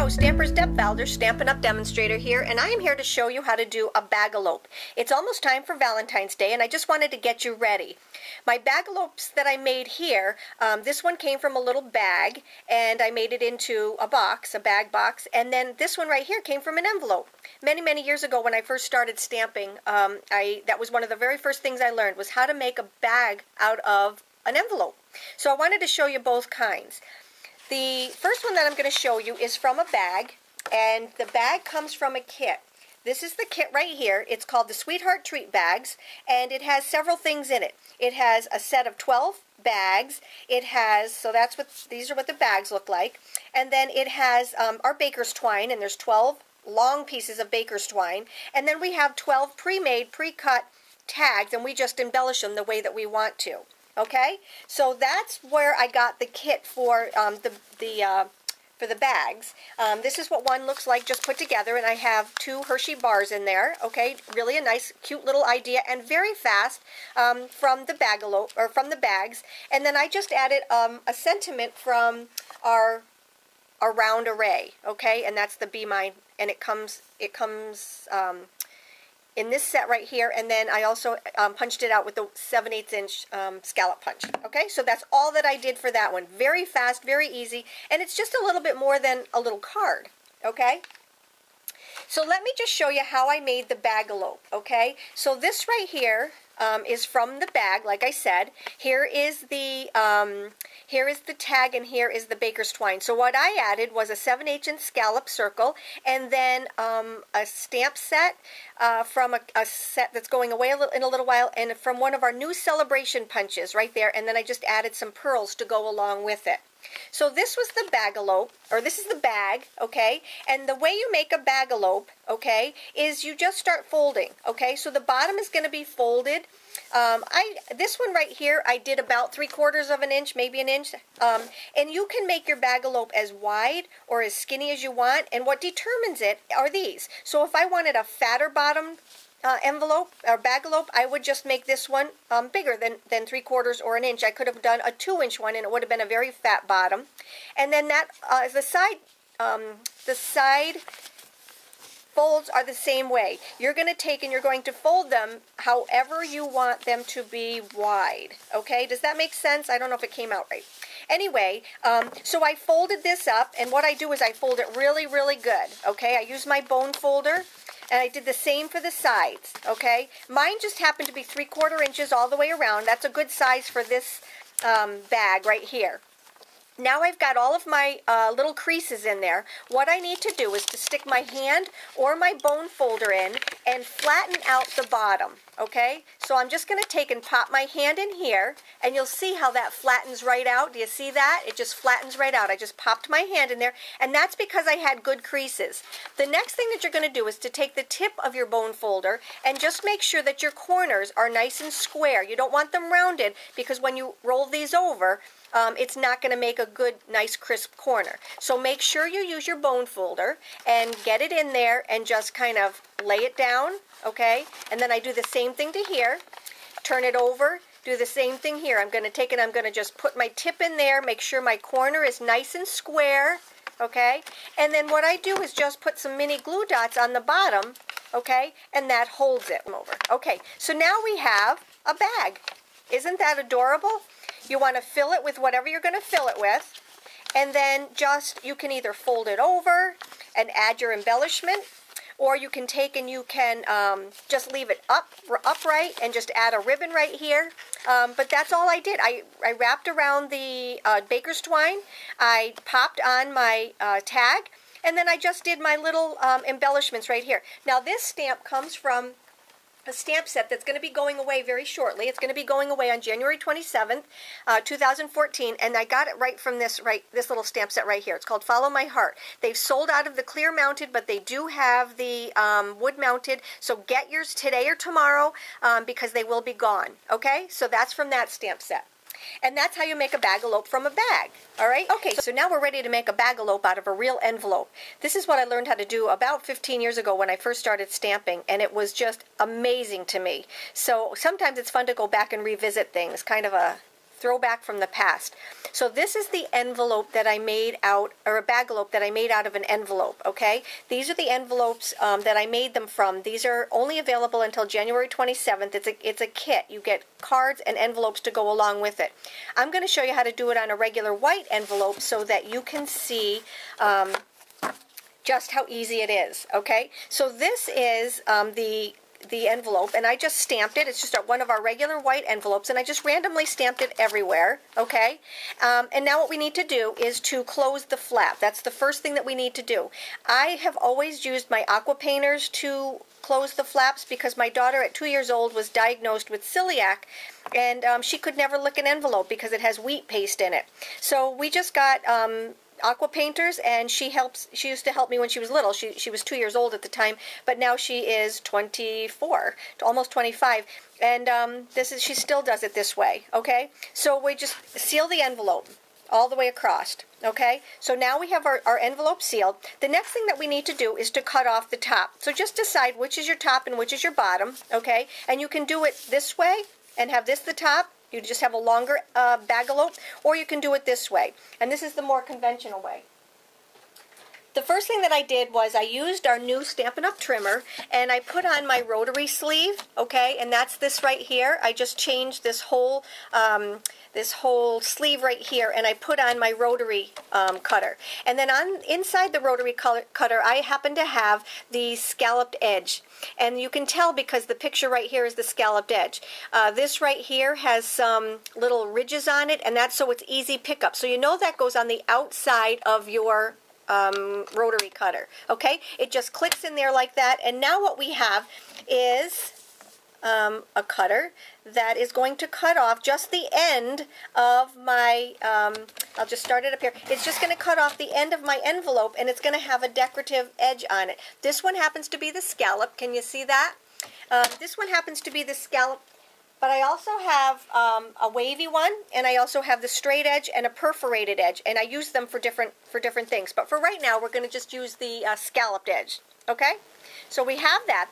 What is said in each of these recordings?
Hello, Stampers, Deb Valder, Stampin' Up! Demonstrator here, and I am here to show you how to do a bagalope. It's almost time for Valentine's Day, and I just wanted to get you ready. My bagalopes that I made here, this one came from a little bag, and I made it into a box, a bag box, and then this one right here came from an envelope. Many, many years ago when I first started stamping, that was one of the very first things I learned, was how to make a bag out of an envelope. So I wanted to show you both kinds. The first one that I'm going to show you is from a bag, and the bag comes from a kit. This is the kit right here. It's called the Sweetheart Treat Bags, and it has several things in it. It has a set of 12 bags. It has, so that's what, these are what the bags look like. And then it has our baker's twine, and there's 12 long pieces of baker's twine. And then we have 12 pre-made, pre-cut tags, and we just embellish them the way that we want to. Okay, so that's where I got the kit for the bags. This is what one looks like just put together, and I have 2 Hershey bars in there. Okay, really a nice, cute little idea, and very fast from the bagalope or from the bags. And then I just added a sentiment from our round array. Okay, and that's the Be Mine, and it comes in this set right here, and then I also punched it out with the 7/8 inch scallop punch. Okay, so that's all that I did for that one. Very fast, very easy, and it's just a little bit more than a little card. Okay, so let me just show you how I made the bagalope. Okay, so this right here is from the bag, like I said. Here is the tag, and here is the baker's twine. So what I added was a 7/8 inch scallop circle, and then a stamp set from a set that's going away in a little while, and from one of our new celebration punches right there, and then I just added some pearls to go along with it. So this was the bagalope, or this is the bag, okay? And the way you make a bagalope, okay, is you just start folding, okay? So the bottom is going to be folded. This one right here, I did about 3/4 of an inch, maybe an inch. And you can make your bagalope as wide or as skinny as you want, and what determines it are these. So if I wanted a fatter bottom envelope or bagalope, I would just make this one bigger than 3/4 or an inch. I could have done a 2-inch one, and it would have been a very fat bottom. And then that the side folds are the same way. You're going to take and you're going to fold them however you want them to be wide. Okay, does that make sense? I don't know if it came out right. Anyway, so I folded this up, and what I do is I fold it really, really good. Okay, I use my bone folder. And I did the same for the sides, okay? Mine just happened to be 3/4 inches all the way around. That's a good size for this bag right here. Now I've got all of my little creases in there. What I need to do is to stick my hand or my bone folder in and flatten out the bottom, okay? So I'm just going to take and pop my hand in here, and you'll see how that flattens right out. Do you see that? It just flattens right out. I just popped my hand in there, and that's because I had good creases. The next thing that you're going to do is to take the tip of your bone folder and just make sure that your corners are nice and square. You don't want them rounded, because when you roll these over, it's not going to make a good, nice, crisp corner. So make sure you use your bone folder and get it in there and just kind of lay it down, okay? And then I do the same thing to here. Turn it over, do the same thing here. I'm going to take it, I'm going to just put my tip in there, make sure my corner is nice and square, okay? And then what I do is just put some mini glue dots on the bottom, okay? And that holds it over. Okay, so now we have a bag. Isn't that adorable? You want to fill it with whatever you're going to fill it with, and then you can either fold it over and add your embellishment, or you can take and you can just leave it upright and just add a ribbon right here. But that's all I did. I wrapped around the baker's twine, I popped on my tag, and then I just did my little embellishments right here. Now this stamp comes from a stamp set that's going to be going away very shortly. It's going to be going away on January 27th, 2014, and I got it right from this little stamp set right here. It's called Follow My Heart. They've sold out of the clear mounted, but they do have the wood mounted, so get yours today or tomorrow because they will be gone. Okay, so that's from that stamp set. And that's how you make a bagalope from a bag. All right? Okay, so now we're ready to make a bagalope out of a real envelope. This is what I learned how to do about 15 years ago when I first started stamping, and it was just amazing to me. So sometimes it's fun to go back and revisit things, kind of a throwback from the past. So this is the envelope that I made out, or a Bagalope that I made out of an envelope, okay? These are the envelopes that I made them from. These are only available until January 27th. It's a kit. You get cards and envelopes to go along with it. I'm going to show you how to do it on a regular white envelope so that you can see just how easy it is, okay? So this is the envelope, and I just stamped it. It's just one of our regular white envelopes, and I just randomly stamped it everywhere, okay? And now what we need to do is to close the flap. That's the first thing that we need to do. I have always used my aqua painters to close the flaps because my daughter at 2 years old was diagnosed with celiac, and she could never lick an envelope because it has wheat paste in it. So we just got aqua painters, and she used to help me when she was little. She was 2 years old at the time, but now she is 24, almost 25, and she still does it this way, okay? So we just seal the envelope all the way across, okay? So now we have our envelope sealed. The next thing that we need to do is to cut off the top. So just decide which is your top and which is your bottom, okay? And you can do it this way and have this the top. You just have a longer Bagalope, or you can do it this way. And this is the more conventional way. The first thing that I did was I used our new Stampin' Up! Trimmer, and I put on my rotary sleeve, okay, and that's this right here. I just changed this whole sleeve right here, and I put on my rotary cutter. And then inside the rotary cutter, I happen to have the scalloped edge. And you can tell because the picture right here is the scalloped edge. This right here has some little ridges on it, and that's so it's easy pickup. So you know that goes on the outside of your rotary cutter, okay? It just clicks in there like that, and now what we have is a cutter that is going to cut off just the end of my, I'll just start it up here. It's just going to cut off the end of my envelope, and it's going to have a decorative edge on it. This one happens to be the scallop. Can you see that? This one happens to be the scallop. But I also have a wavy one, and I also have the straight edge and a perforated edge, and I use them for different things. But for right now, we're going to just use the scalloped edge, okay? So we have that.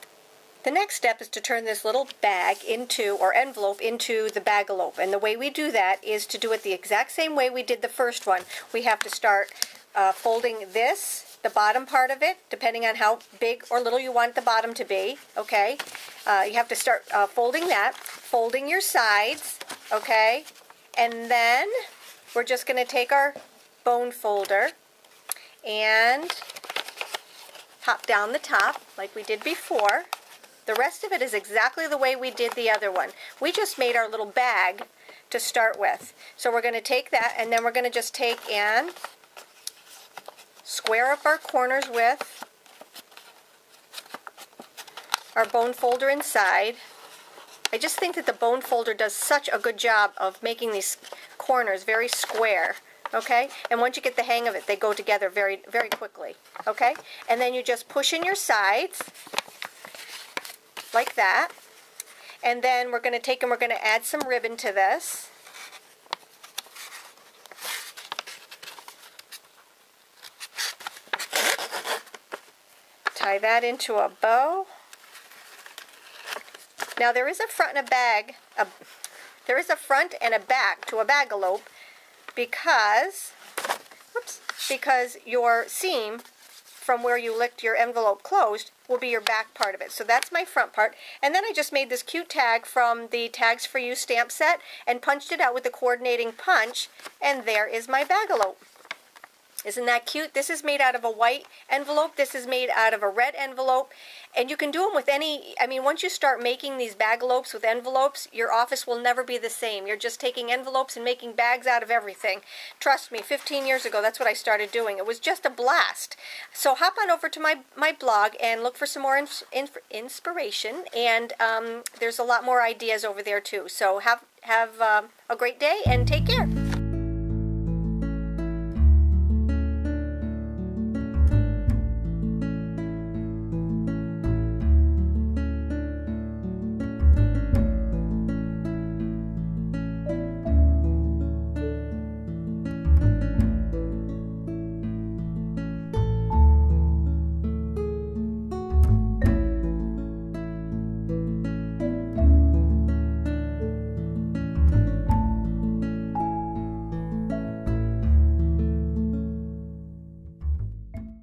The next step is to turn this little bag into, or envelope, into the Bagalope. And the way we do that is to do it the exact same way we did the first one. We have to start folding this, the bottom part of it, depending on how big or little you want the bottom to be, okay? You have to start folding that, folding your sides, okay? And then we're just going to take our bone folder and pop down the top like we did before. The rest of it is exactly the way we did the other one. We just made our little bag to start with. So we're going to take that, and then we're going to just take and square up our corners with our bone folder inside. I just think that the bone folder does such a good job of making these corners very square, okay? And once you get the hang of it, they go together very, very quickly, okay? And then you just push in your sides like that. And then we're going to take and we're going to add some ribbon to this. Tie that into a bow. Now there is a front and a back. There is a front and a back to a Bagalope because your seam from where you licked your envelope closed will be your back part of it. So that's my front part. And then I just made this cute tag from the Tags for You stamp set and punched it out with the coordinating punch, and there is my Bagalope. Isn't that cute? This is made out of a white envelope. This is made out of a red envelope. And you can do them with any, I mean, once you start making these Bagalopes with envelopes, your office will never be the same. You're just taking envelopes and making bags out of everything. Trust me, 15 years ago, that's what I started doing. It was just a blast. So hop on over to my blog and look for some more inspiration. And there's a lot more ideas over there too. So have a great day and take care.